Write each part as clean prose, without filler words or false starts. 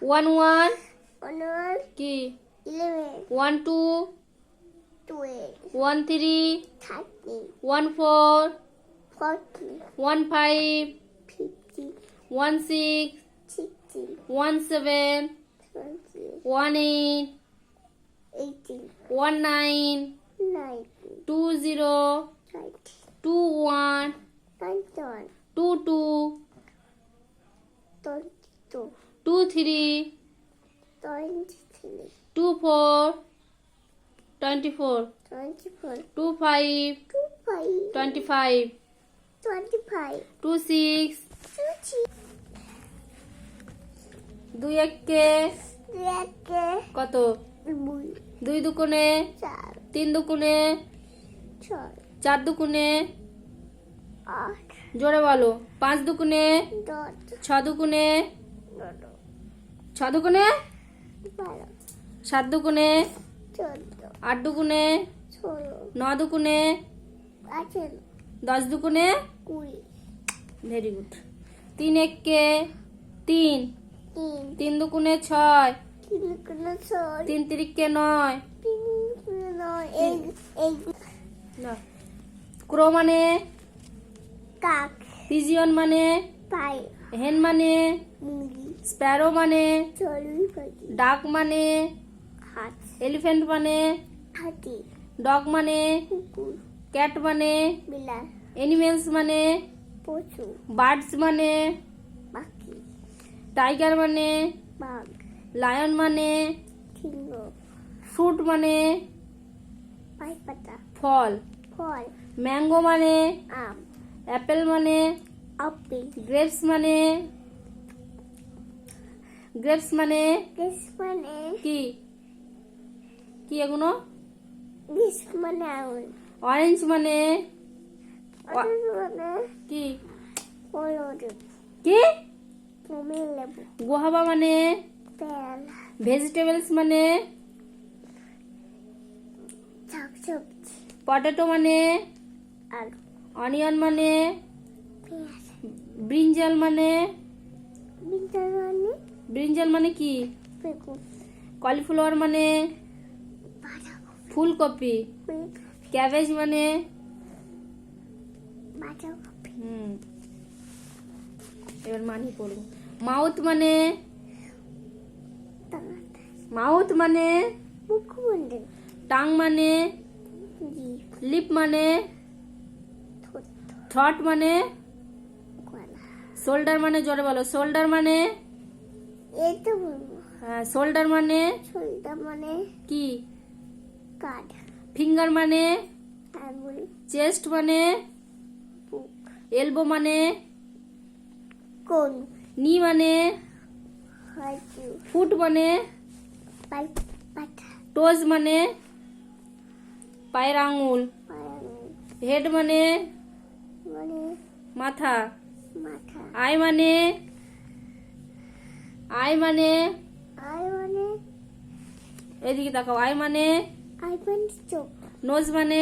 One one 1 1 কি 11 one two 12 one three 13 one four 14 one five 15 one six 16 one seven 17 one eight 18 one nine 19 two zero 20 two one 21 two two 22 two three 23 two four 24 24 two five 25 25 25 two six 26 দুই এককে একে কত 2 দুই দুগুণে 4 তিন দুগুণে 6 চার দুগুণে 8 জোরে বলো পাঁচ দুগুণে 10 ছ দুগুণে 11 ছ দুগুণে 12 সাত দুগুণে 14 আট দুগুণে 16 ন দুগুণে 18 দশ দুগুণে 20 ভেরি গুড তিন এককে তিন 3 তিন দুগুণে ছয় 3 গুণে 6 তিন তিরিককে নয় 3 গুণে 9 এই ক্রো মানে কাক পিজিয়ন মানে পাই হেন মানে মুরগি স্প্যারো মানে চড়ুই পাখি ডাক মানে হাঁস এলিফ্যান্ট মানে হাতি ডগ মানে কুকুর ক্যাট মানে বিড়াল এনিমেলস মানে পশু বার্ডস মানে পাখি টাইগার মানে বাঘ লায়ন মানে সিংহ ফ্রুট মানে পাতা ফল ফল ম্যাঙ্গো মানে আম অ্যাপেল মানে আপেল গ্রেপস মানে গ্রীষ্ম মানে কি কি এগুলো গ্রীষ্ম মানে আঙুর অরেঞ্জ মানে অরেঞ্জ মানে কি হলুদ কি কমলা লেবু গুয়াভা মানে পেয়ারা ভেজিটেবলস মানে শাকসবজি পটেটো মানে আলু অনিয়ন মানে পেঁয়াজ ব্রিঞ্জাল মানে বিটার মানে কি বেগুন কলিফ্লাওয়ার মানে বাঁধাকপি ফুলকপি ক্যাবেজ মানে বাঁধাকপি এবার মানি পড়বো মাউথ মানে মুখমন্ডল টাং মানে জিভ লিপ মানে ঠোঁট থ্রট মানে গলা শোল্ডার মানে জোরে বলো শোল্ডার মানে এই তো বলবো শোল্ডার মানে শোল্ডার মানে কি কাঁধ ফিঙ্গার মানে আঙুল চেস্ট মানে বুক এলবো মানে কোন নি মানে হাঁটু ফুট মানে পাতা টোজ মানে পায়ের আঙুল পায়াঙ্গুল হেড মানে মানে মাথা মাথা আই মানে আই মানে এদিকে তাকাও আই মানে আই মানে চোখ নোজ মানে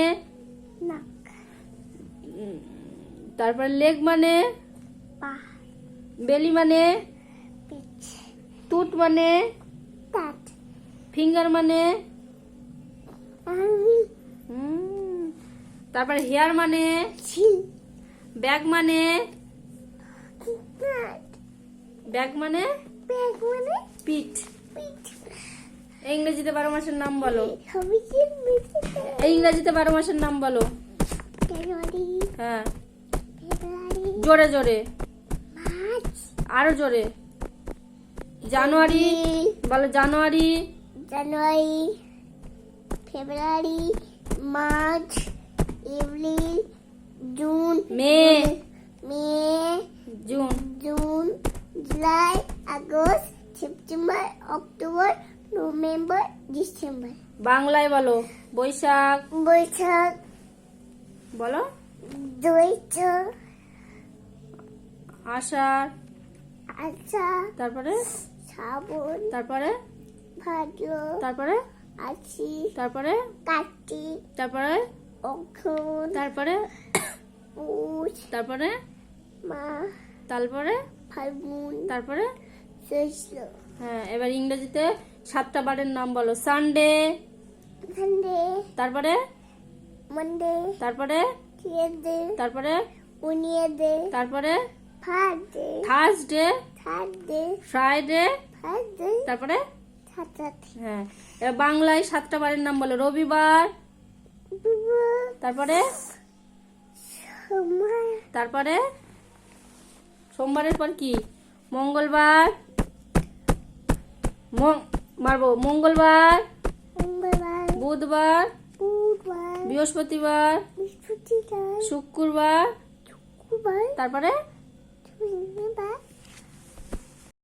নাক তারপর লেগ মানে পা বেলি মানে পিঠ টুট মানে দাঁত ফিঙ্গার মানে আঙুল তারপর হেয়ার মানে ছিল ব্যাগ মানে দাঁত ব্যাগ মানে ব্যাগ মানে পিঠ পিঠ ইংরেজিতে 12 মাসের নাম বলো আমি কি বুঝতে ইংরেজিতে 12 মাসের নাম বলো জানুয়ারি হ্যাঁ ফেব্রুয়ারি জোরে জোরে মার্চ আরো জোরে জানুয়ারি বলো January February March April June May June July August September October November December বাংলায় বলো বৈশাখ বৈশাখ বলো জ্যৈষ্ঠ আষাঢ় আষাঢ় তারপরে শ্রাবণ তারপরে ভাদ্র তারপরে আশ্বিন তারপরে কার্তিক তারপরে অগ্রহণ তারপরে পৌষ তারপরে মাঘ তারপরে ফাল্গুন তারপরে Thursday, হ্যাঁ, এবার ইংরেজিতে 7টা বারের নাম বলো। সানডে, Sunday, তারপরে Monday, তারপরে Tuesday, তারপরে Wednesday, তারপরে Friday, Thursday, Saturday, Friday, Friday, তারপরে Saturday, হ্যাঁ, এবার বাংলায় 7টা বারের নাম বলো। রবিবার, তারপরে Summer, তারপরে সোমবারের পর কি? মঙ্গলবার, মারবো। মঙ্গলবার, Monday, বুধবার, Buddha, বৃহস্পতিবার, Bishopita, শুক্রবার, Kubai, তারপরে Tuesday,